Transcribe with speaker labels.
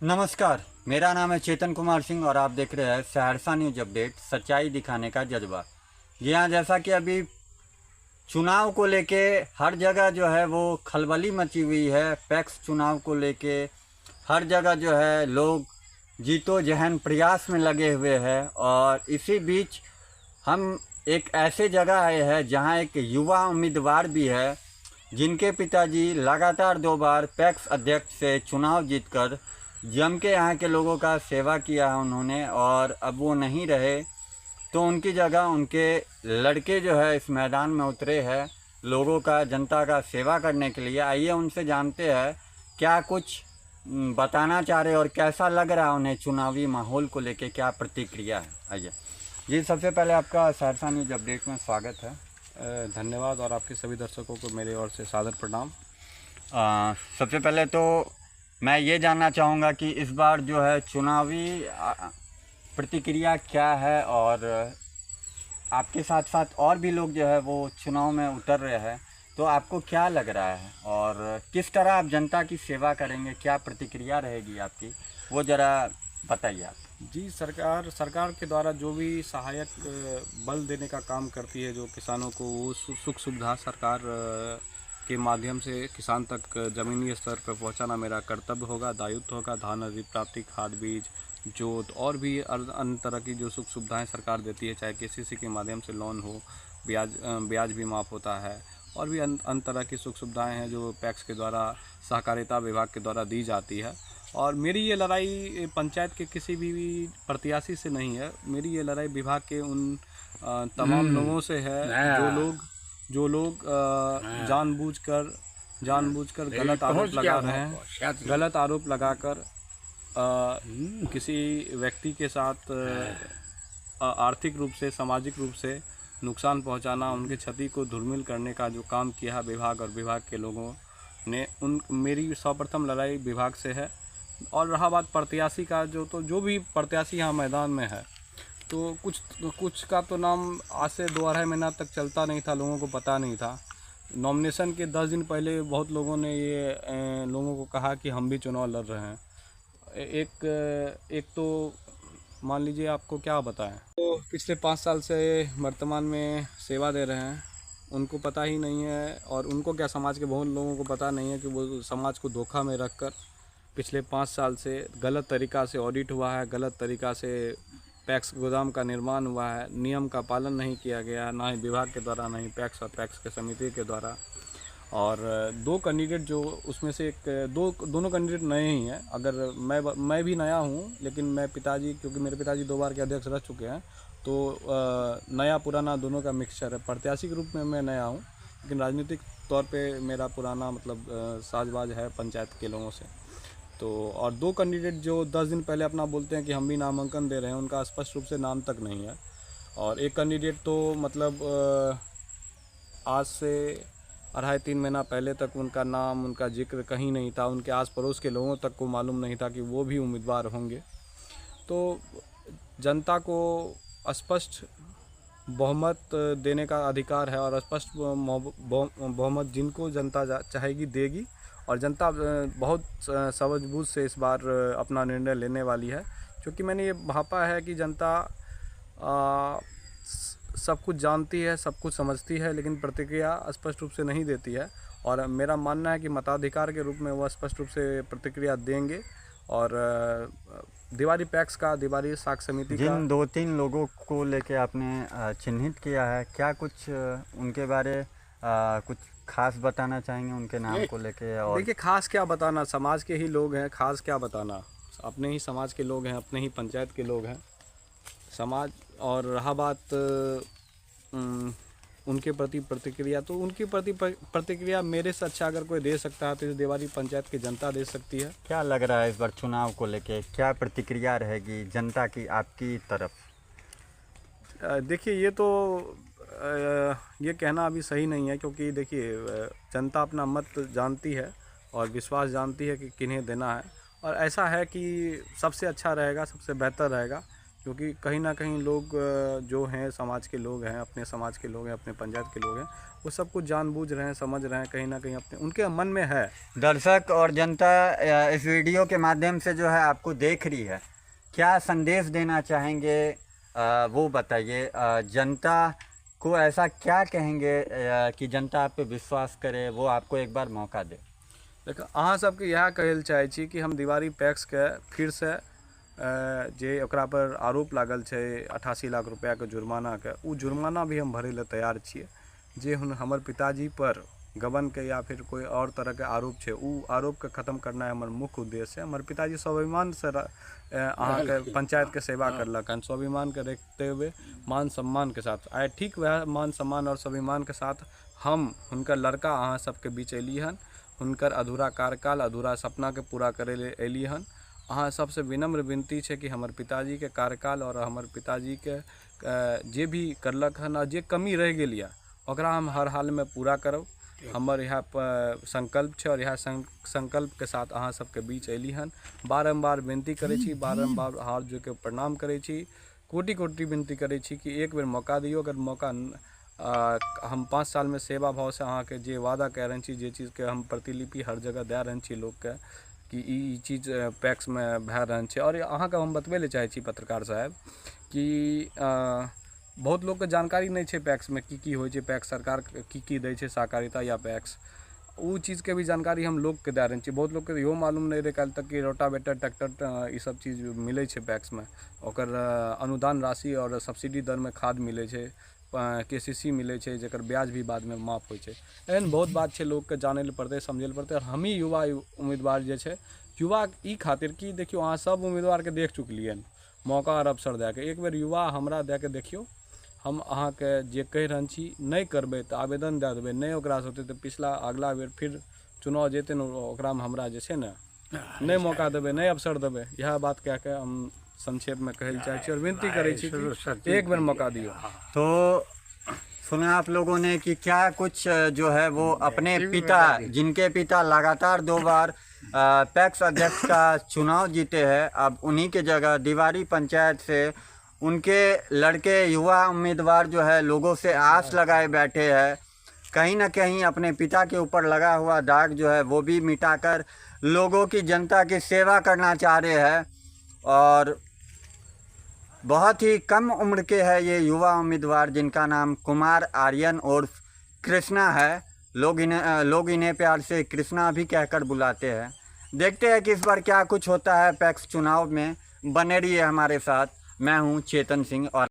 Speaker 1: नमस्कार, मेरा नाम है चेतन कुमार सिंह और आप देख रहे हैं सहरसा न्यूज अपडेट, सच्चाई दिखाने का जज्बा। जी हाँ, जैसा कि अभी चुनाव को लेके हर जगह जो है वो खलबली मची हुई है। पैक्स चुनाव को लेके हर जगह जो है लोग जीतोजहद प्रयास में लगे हुए हैं। और इसी बीच हम एक ऐसे जगह आए हैं जहां एक युवा उम्मीदवार भी है, जिनके पिताजी लगातार 2 बार पैक्स अध्यक्ष से चुनाव जीतकर जम के यहाँ के लोगों का सेवा किया है उन्होंने। और अब वो नहीं रहे तो उनकी जगह उनके लड़के जो है इस मैदान में उतरे हैं लोगों का, जनता का सेवा करने के लिए। आइए उनसे जानते हैं क्या कुछ बताना चाह रहे और कैसा लग रहा है उन्हें, चुनावी माहौल को लेके क्या प्रतिक्रिया है। आइए जी, सबसे पहले आपका सहरसा न्यूज अपडेट में स्वागत है।
Speaker 2: धन्यवाद और आपके सभी दर्शकों को मेरे ओर से सादर प्रणाम।
Speaker 1: सबसे पहले तो मैं ये जानना चाहूँगा कि इस बार जो है चुनावी प्रतिक्रिया क्या है, और आपके साथ साथ और भी लोग जो है वो चुनाव में उतर रहे हैं, तो आपको क्या लग रहा है और किस तरह आप जनता की सेवा करेंगे, क्या प्रतिक्रिया रहेगी आपकी, वो ज़रा बताइए आप।
Speaker 2: जी, सरकार के द्वारा जो भी सहायक बल देने का काम करती है जो किसानों को, वो सुख सुविधा सरकार के माध्यम से किसान तक ज़मीनी स्तर पर पहुंचाना मेरा कर्तव्य होगा, दायित्व होगा। धान अधि प्राप्ति, खाद बीज, जोत और भी अन्य तरह की जो सुख सुविधाएं सरकार देती है, चाहे केसीसी के माध्यम से लोन हो, ब्याज भी माफ़ होता है, और भी अन्य तरह की सुख सुविधाएँ हैं जो पैक्स के द्वारा, सहकारिता विभाग के द्वारा दी जाती है। और मेरी ये लड़ाई पंचायत के किसी भी प्रत्याशी से नहीं है, मेरी ये लड़ाई विभाग के उन तमाम लोगों से है जो लोग जानबूझकर गलत आरोप लगा रहे हैं, गलत आरोप लगाकर किसी व्यक्ति के साथ आर्थिक रूप से, सामाजिक रूप से नुकसान पहुंचाना, उनके क्षति को धूमिल करने का जो काम किया है विभाग और विभाग के लोगों ने, मेरी सर्वप्रथम लड़ाई विभाग से है। और रहा बात प्रत्याशी का, जो भी प्रत्याशी यहाँ मैदान में है, तो कुछ का तो नाम आज से 2-2.5 महीना तक चलता नहीं था, लोगों को पता नहीं था। नॉमिनेशन के 10 दिन पहले बहुत लोगों ने ये लोगों को कहा कि हम भी चुनाव लड़ रहे हैं। एक तो मान लीजिए, आपको क्या बताएं, तो पिछले 5 साल से वर्तमान में सेवा दे रहे हैं, उनको पता ही नहीं है। और उनको क्या, समाज के बहुत लोगों को पता नहीं है कि वो समाज को धोखा में रखकर पिछले 5 साल से गलत तरीक़ा से ऑडिट हुआ है, गलत तरीक़ा से पैक्स गोदाम का निर्माण हुआ है, नियम का पालन नहीं किया गया, ना ही विभाग के द्वारा, ना ही पैक्स और पैक्स के समिति के द्वारा। और 2 कैंडिडेट जो उसमें से दोनों कैंडिडेट नए ही हैं। अगर मैं भी नया हूं, लेकिन मैं क्योंकि मेरे पिताजी 2 बार के अध्यक्ष रह चुके हैं, तो नया पुराना दोनों का मिक्सचर है। प्रत्याशी के रूप में मैं नया हूं, लेकिन राजनीतिक तौर पे मेरा पुराना साजबाज है पंचायत के लोगों से। तो और 2 कैंडिडेट जो 10 दिन पहले अपना बोलते हैं कि हम भी नामांकन दे रहे हैं, उनका स्पष्ट रूप से नाम तक नहीं है। और एक कैंडिडेट तो आज से 2.5-3 महीना पहले तक उनका नाम, उनका जिक्र कहीं नहीं था, उनके आस पड़ोस के लोगों तक को मालूम नहीं था कि वो भी उम्मीदवार होंगे। तो जनता को स्पष्ट बहुमत देने का अधिकार है, और स्पष्ट बहुमत जिनको जनता चाहेगी देगी। और जनता बहुत सूझबूझ से इस बार अपना निर्णय लेने वाली है, क्योंकि मैंने ये भापा है कि जनता सब कुछ जानती है, सब कुछ समझती है, लेकिन प्रतिक्रिया स्पष्ट रूप से नहीं देती है। और मेरा मानना है कि मताधिकार के रूप में वह स्पष्ट रूप से प्रतिक्रिया देंगे। और दीवारी पैक्स का, दीवारी साख समिति का,
Speaker 1: जिन 2-3 लोगों को लेके आपने चिन्हित किया है, क्या कुछ उनके बारे कुछ खास बताना चाहेंगे उनके नाम को लेके? और
Speaker 2: देखिए, खास क्या बताना, समाज के ही लोग हैं, खास क्या बताना, अपने ही समाज के लोग हैं, अपने ही पंचायत के लोग हैं समाज। और रहा बात उनके प्रति प्रतिक्रिया, तो उनकी प्रति प्रतिक्रिया मेरे से अच्छा अगर कोई दे सकता है तो इस देवारी पंचायत की जनता दे सकती है।
Speaker 1: क्या लग रहा है इस बार चुनाव को लेके, क्या प्रतिक्रिया रहेगी जनता की आपकी तरफ?
Speaker 2: देखिए, ये कहना अभी सही नहीं है, क्योंकि देखिए, जनता अपना मत जानती है और विश्वास जानती है कि किन्हें देना है। और ऐसा है कि सबसे अच्छा रहेगा, सबसे बेहतर रहेगा क्योंकि कहीं ना कहीं लोग जो हैं समाज के लोग हैं, अपने समाज के लोग हैं, अपने पंचायत के लोग हैं, वो सब कुछ जानबूझ रहे हैं, समझ रहे हैं, कहीं ना कहीं अपने उनके मन में है।
Speaker 1: दर्शक और जनता इस वीडियो के माध्यम से जो है आपको देख रही है, क्या संदेश देना चाहेंगे वो बताइए। जनता को ऐसा क्या कहेंगे कि जनता आप पे विश्वास करे, वो आपको एक बार मौका दे।
Speaker 2: देखो अहाँ सबके इएह कहै लए चाहै छी कि हम दीवारी पैक्स के फिर से जे ओकरा पर आरोप लागल छै 88 लाख रुपया के जुर्माना के, उ जुर्माना भी हम भरे ला तैयार छियै। जे हमर पिताजी पर गबन के या फिर कोई और तरह के आरोप छै, उ आरोप के खत्म करना हमर मुख्य उद्देश्य है। हमर पिताजी स्वाभिमान से अहाँ के पंचायत के सेवा करलक हन, स्वाभिमान के रखते हुए मान सम्मान के साथ। आइ ठीक वह मान सम्मान और स्वाभिमान के साथ हम हुनकर लड़का अहाँ सबके बीच अयली हन, हुनकर अधूरा कार्यकाल, अधूरा सपना के पूरा करे ले अयली हन। अहाँ सबसे विनम्र विनती है कि हमर पिताजी के कार्यकाल और हमर पिताजी के जे भी करलक हन और जे कमी रह गेल या ओकरा हम हर हाल में पूरा करब। हमर यह संकल्प है और यह संकल्प के साथ अहाँ सबके बीच अयली हन। बारम्बार विनती करे छी, बारम्बार हाथ जोड़ के प्रणाम करे छी, कोटि कोटि विनती करे छी कि एक बेर मौका दियो। अगर मौका हम 5 साल में सेवा भाव से अहाँ के जे वादा कह रहे छी, जे चीज़ के हम प्रतिलिपि हर जगह दे रहे छी लोग के कि ई चीज़ पैक्स में भए रहल छै। और अहाँ के हम बतबे ले चाहे छी पत्रकार साहब कि बहुत लोग के जानकारी नहीं छै पैक्स में की होइ छै, पैक्स सरकार की दै छै, सहकारिता या पैक्स, उ चीज़ के भी जानकारी हम लोग के दे रहे छी। बहुत लोग के इहो मालूम नहीं रहे काल तक कि रोटावेटर, ट्रैक्टर ई सब चीज़ मिले छै पैक्स में, ओकर अनुदान राशि और सब्सिडी दर में खाद मिले छै, KCC मिले छै, जेकर ब्याज भी बाद में माफ होइ छै। एहन बहुत बात छै, लोग के जाने ले पड़ते, समझे ले पड़ते। और हम ही युवा उम्मीदवार जे छै, युवा ई खातिर कि देखियो अहाँ सब उम्मीदवार के देख चुकलिए मौका और अवसर दे के, एक बेर युवा हमरा दे के देखियो। हम अहाँ के जे कह रहल छी नहीं करबे तो आवेदन दे देबे, नहीं ओकरा से होते तो पिछला अगला बेर फिर चुनाव जेते न ओकरा में हमरा जे छै न नहीं मौका देबे, नहीं अवसर देबे। यह बात कह के हम संक्षेप में कहल चाहे छी और विनती करे छी कि एक बेर मौका दियो।
Speaker 1: तो सुना आप लोगों ने कि क्या कुछ जो है वो अपने पिता, जिनके पिता लगातार 2 बार पैक्स अध्यक्ष का चुनाव जीते हैं, अब उन्हीं के जगह दीवारी पंचायत से उनके लड़के युवा उम्मीदवार जो है लोगों से आस लगाए बैठे हैं। कहीं ना कहीं अपने पिता के ऊपर लगा हुआ दाग जो है वो भी मिटाकर लोगों की, जनता की सेवा करना चाह रहे हैं। और बहुत ही कम उम्र के है ये युवा उम्मीदवार, जिनका नाम कुमार आर्यन और कृष्णा है। लोग इन्हें प्यार से कृष्णा भी कहकर बुलाते हैं। देखते हैं कि इस बार क्या कुछ होता है पैक्स चुनाव में। बने रहिए हमारे साथ। मैं हूं चेतन सिंह और